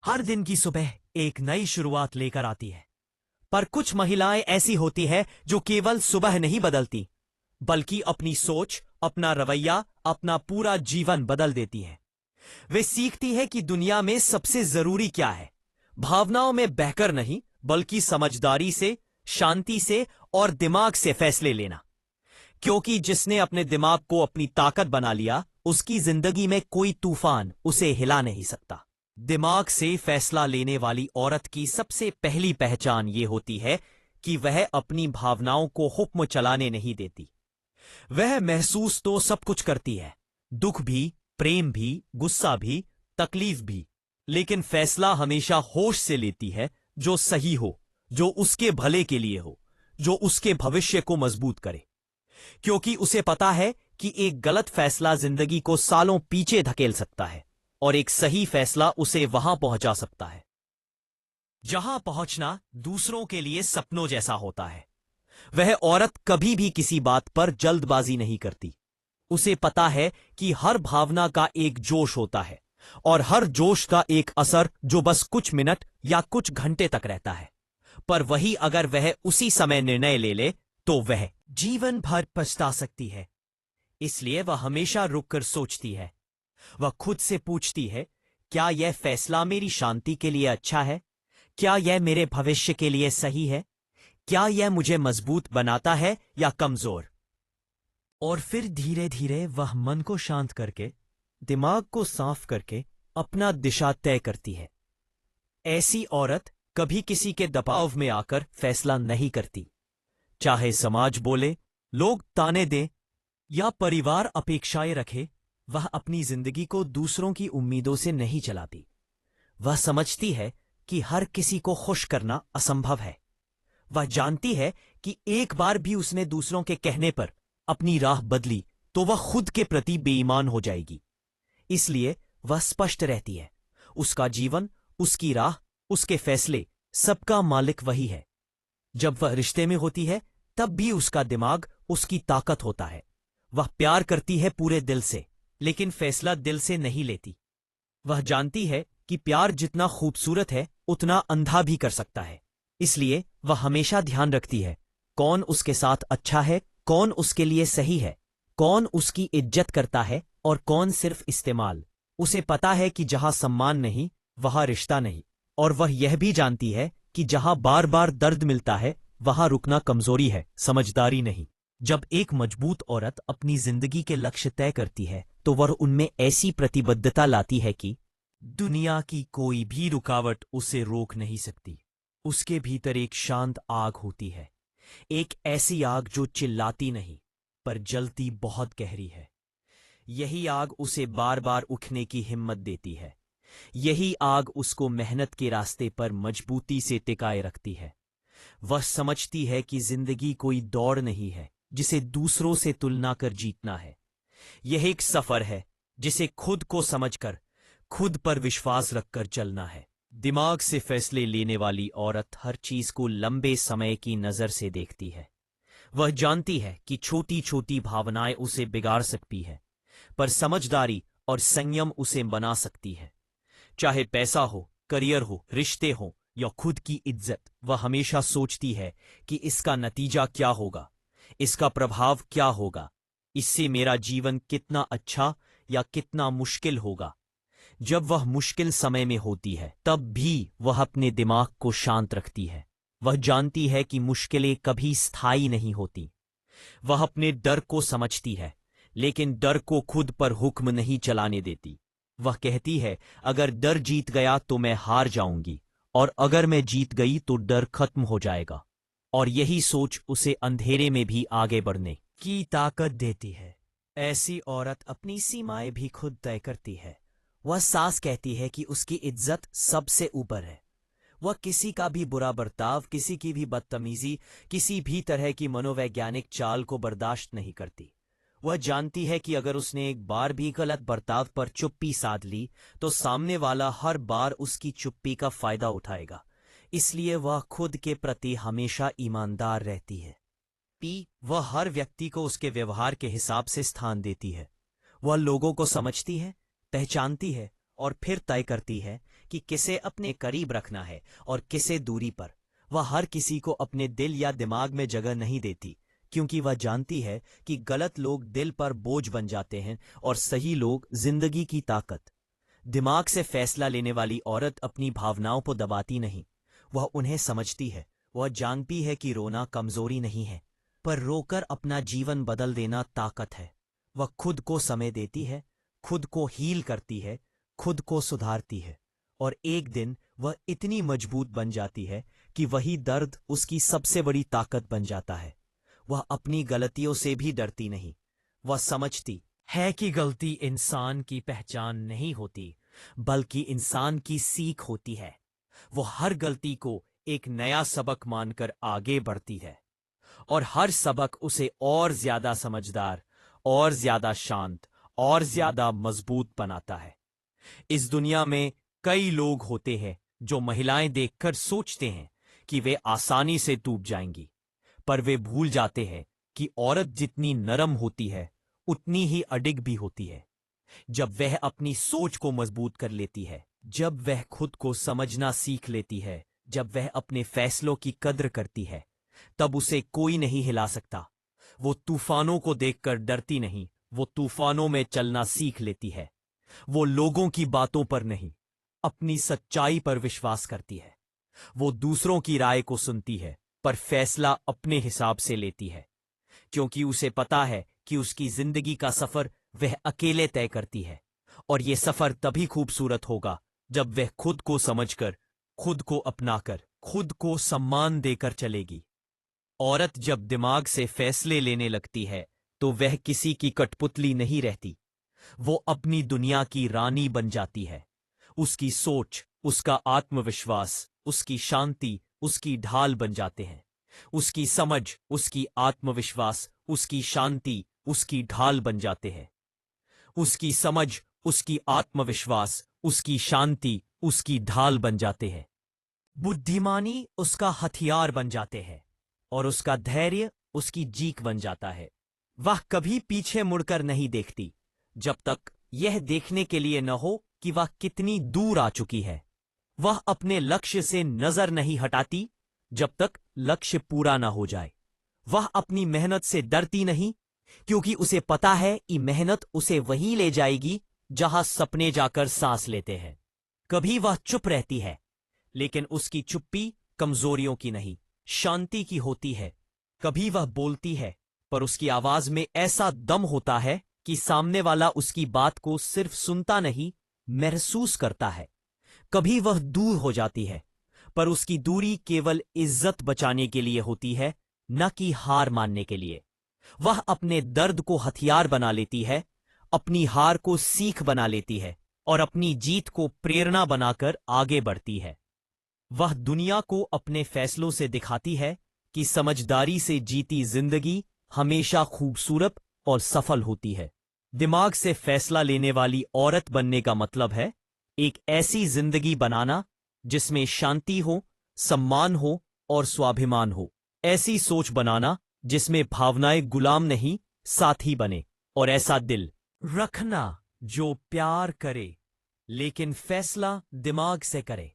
हर दिन की सुबह एक नई शुरुआत लेकर आती है। पर कुछ महिलाएं ऐसी होती है जो केवल सुबह नहीं बदलती, बल्कि अपनी सोच, अपना रवैया, अपना पूरा जीवन बदल देती है। वे सीखती है कि दुनिया में सबसे जरूरी क्या है। भावनाओं में बहकर नहीं, बल्कि समझदारी से, शांति से और दिमाग से फैसले लेना। क्योंकि जिसने अपने दिमाग को अपनी ताकत बना लिया, उसकी जिंदगी में कोई तूफान उसे हिला नहीं सकता। दिमाग से फैसला लेने वाली औरत की सबसे पहली पहचान ये होती है कि वह अपनी भावनाओं को हुक्म चलाने नहीं देती। वह महसूस तो सब कुछ करती है, दुख भी, प्रेम भी, गुस्सा भी, तकलीफ भी, लेकिन फैसला हमेशा होश से लेती है, जो सही हो, जो उसके भले के लिए हो, जो उसके भविष्य को मजबूत करे। क्योंकि उसे पता है कि एक गलत फैसला जिंदगी को सालों पीछे धकेल सकता है और एक सही फैसला उसे वहां पहुंचा सकता है जहां पहुंचना दूसरों के लिए सपनों जैसा होता है। वह औरत कभी भी किसी बात पर जल्दबाजी नहीं करती। उसे पता है कि हर भावना का एक जोश होता है और हर जोश का एक असर जो बस कुछ मिनट या कुछ घंटे तक रहता है। पर वही अगर वह उसी समय निर्णय ले ले तो वह जीवन भर पछता सकती है। इसलिए वह हमेशा रुककर सोचती है। वह खुद से पूछती है, क्या यह फैसला मेरी शांति के लिए अच्छा है? क्या यह मेरे भविष्य के लिए सही है? क्या यह मुझे मजबूत बनाता है या कमजोर? और फिर धीरे धीरे वह मन को शांत करके, दिमाग को साफ करके अपना दिशा तय करती है। ऐसी औरत कभी किसी के दबाव में आकर फैसला नहीं करती। चाहे समाज बोले, लोग ताने दें या परिवार अपेक्षाएं रखे, वह अपनी जिंदगी को दूसरों की उम्मीदों से नहीं चलाती। वह समझती है कि हर किसी को खुश करना असंभव है। वह जानती है कि एक बार भी उसने दूसरों के कहने पर अपनी राह बदली तो वह खुद के प्रति बेईमान हो जाएगी। इसलिए वह स्पष्ट रहती है। उसका जीवन, उसकी राह, उसके फैसले, सबका मालिक वही है। जब वह रिश्ते में होती है तब भी उसका दिमाग उसकी ताकत होता है। वह प्यार करती है पूरे दिल से, लेकिन फैसला दिल से नहीं लेती। वह जानती है कि प्यार जितना खूबसूरत है उतना अंधा भी कर सकता है। इसलिए वह हमेशा ध्यान रखती है, कौन उसके साथ अच्छा है, कौन उसके लिए सही है, कौन उसकी इज्जत करता है और कौन सिर्फ इस्तेमाल। उसे पता है कि जहां सम्मान नहीं, वहां रिश्ता नहीं। और वह यह भी जानती है कि जहां बार बार दर्द मिलता है, वहां रुकना कमजोरी है, समझदारी नहीं। जब एक मजबूत औरत अपनी जिंदगी के लक्ष्य तय करती है तो वह उनमें ऐसी प्रतिबद्धता लाती है कि दुनिया की कोई भी रुकावट उसे रोक नहीं सकती। उसके भीतर एक शांत आग होती है, एक ऐसी आग जो चिल्लाती नहीं पर जलती बहुत गहरी है। यही आग उसे बार बार उठने की हिम्मत देती है। यही आग उसको मेहनत के रास्ते पर मजबूती से टिकाए रखती है। वह समझती है कि जिंदगी कोई दौड़ नहीं है जिसे दूसरों से तुलना कर जीतना है। यह एक सफर है जिसे खुद को समझकर, खुद पर विश्वास रखकर चलना है। दिमाग से फैसले लेने वाली औरत हर चीज को लंबे समय की नजर से देखती है। वह जानती है कि छोटी छोटी भावनाएं उसे बिगाड़ सकती है, पर समझदारी और संयम उसे बना सकती है। चाहे पैसा हो, करियर हो, रिश्ते हो या खुद की इज्जत, वह हमेशा सोचती है कि इसका नतीजा क्या होगा, इसका प्रभाव क्या होगा, इससे मेरा जीवन कितना अच्छा या कितना मुश्किल होगा। जब वह मुश्किल समय में होती है तब भी वह अपने दिमाग को शांत रखती है। वह जानती है कि मुश्किलें कभी स्थायी नहीं होती। वह अपने डर को समझती है, लेकिन डर को खुद पर हुक्म नहीं चलाने देती। वह कहती है, अगर डर जीत गया तो मैं हार जाऊंगी, और अगर मैं जीत गई तो डर खत्म हो जाएगा। और यही सोच उसे अंधेरे में भी आगे बढ़ने की ताकत देती है। ऐसी औरत अपनी सीमाएं भी खुद तय करती है। वह सास कहती है कि उसकी इज्जत सबसे ऊपर है। वह किसी का भी बुरा बर्ताव, किसी की भी बदतमीजी, किसी भी तरह की मनोवैज्ञानिक चाल को बर्दाश्त नहीं करती। वह जानती है कि अगर उसने एक बार भी गलत बर्ताव पर चुप्पी साध ली तो सामने वाला हर बार उसकी चुप्पी का फायदा उठाएगा। इसलिए वह खुद के प्रति हमेशा ईमानदार रहती है। वह हर व्यक्ति को उसके व्यवहार के हिसाब से स्थान देती है। वह लोगों को समझती है, पहचानती है और फिर तय करती है कि किसे अपने करीब रखना है और किसे दूरी पर। वह हर किसी को अपने दिल या दिमाग में जगह नहीं देती, क्योंकि वह जानती है कि गलत लोग दिल पर बोझ बन जाते हैं और सही लोग जिंदगी की ताकत। दिमाग से फैसला लेने वाली औरत अपनी भावनाओं को दबाती नहीं, वह उन्हें समझती है। वह जानती है कि रोना कमजोरी नहीं है, पर रोकर अपना जीवन बदल देना ताकत है। वह खुद को समय देती है, खुद को हील करती है, खुद को सुधारती है, और एक दिन वह इतनी मजबूत बन जाती है कि वही दर्द उसकी सबसे बड़ी ताकत बन जाता है। वह अपनी गलतियों से भी डरती नहीं। वह समझती है कि गलती इंसान की पहचान नहीं होती, बल्कि इंसान की सीख होती है। वो हर गलती को एक नया सबक मानकर आगे बढ़ती है, और हर सबक उसे और ज्यादा समझदार, और ज्यादा शांत, और ज्यादा मजबूत बनाता है। इस दुनिया में कई लोग होते हैं जो महिलाएं देखकर सोचते हैं कि वे आसानी से टूट जाएंगी, पर वे भूल जाते हैं कि औरत जितनी नरम होती है उतनी ही अडिग भी होती है। जब वह अपनी सोच को मजबूत कर लेती है, जब वह खुद को समझना सीख लेती है, जब वह अपने फैसलों की कद्र करती है, तब उसे कोई नहीं हिला सकता। वो तूफानों को देखकर डरती नहीं, वो तूफानों में चलना सीख लेती है। वो लोगों की बातों पर नहीं, अपनी सच्चाई पर विश्वास करती है। वो दूसरों की राय को सुनती है, पर फैसला अपने हिसाब से लेती है, क्योंकि उसे पता है कि उसकी जिंदगी का सफर वह अकेले तय करती है, और यह सफर तभी खूबसूरत होगा जब वह खुद को समझकर, खुद को अपनाकर, खुद को सम्मान देकर चलेगी। औरत जब दिमाग से फैसले लेने लगती है तो वह किसी की कठपुतली नहीं रहती। वो अपनी दुनिया की रानी बन जाती है। उसकी सोच, उसका आत्मविश्वास, उसकी शांति उसकी ढाल बन जाते हैं। उसकी समझ, उसकी आत्मविश्वास, उसकी शांति उसकी ढाल बन जाते हैं। उसकी समझ, उसकी आत्मविश्वास, उसकी शांति उसकी ढाल बन जाते हैं। बुद्धिमानी उसका हथियार बन जाते हैं, और उसका धैर्य उसकी जीक बन जाता है। वह कभी पीछे मुड़कर नहीं देखती, जब तक यह देखने के लिए न हो कि वह कितनी दूर आ चुकी है। वह अपने लक्ष्य से नजर नहीं हटाती जब तक लक्ष्य पूरा ना हो जाए। वह अपनी मेहनत से डरती नहीं, क्योंकि उसे पता है कि मेहनत उसे वहीं ले जाएगी जहां सपने जाकर सांस लेते हैं। कभी वह चुप रहती है, लेकिन उसकी चुप्पी कमजोरियों की नहीं, शांति की होती है। कभी वह बोलती है, पर उसकी आवाज में ऐसा दम होता है कि सामने वाला उसकी बात को सिर्फ सुनता नहीं, महसूस करता है। कभी वह दूर हो जाती है, पर उसकी दूरी केवल इज्जत बचाने के लिए होती है, न कि हार मानने के लिए। वह अपने दर्द को हथियार बना लेती है, अपनी हार को सीख बना लेती है, और अपनी जीत को प्रेरणा बनाकर आगे बढ़ती है। वह दुनिया को अपने फैसलों से दिखाती है कि समझदारी से जीती जिंदगी हमेशा खूबसूरत और सफल होती है। दिमाग से फैसला लेने वाली औरत बनने का मतलब है एक ऐसी जिंदगी बनाना जिसमें शांति हो, सम्मान हो और स्वाभिमान हो। ऐसी सोच बनाना जिसमें भावनाएं गुलाम नहीं, साथी बने। और ऐसा दिल रखना जो प्यार करे, लेकिन फैसला दिमाग से करे।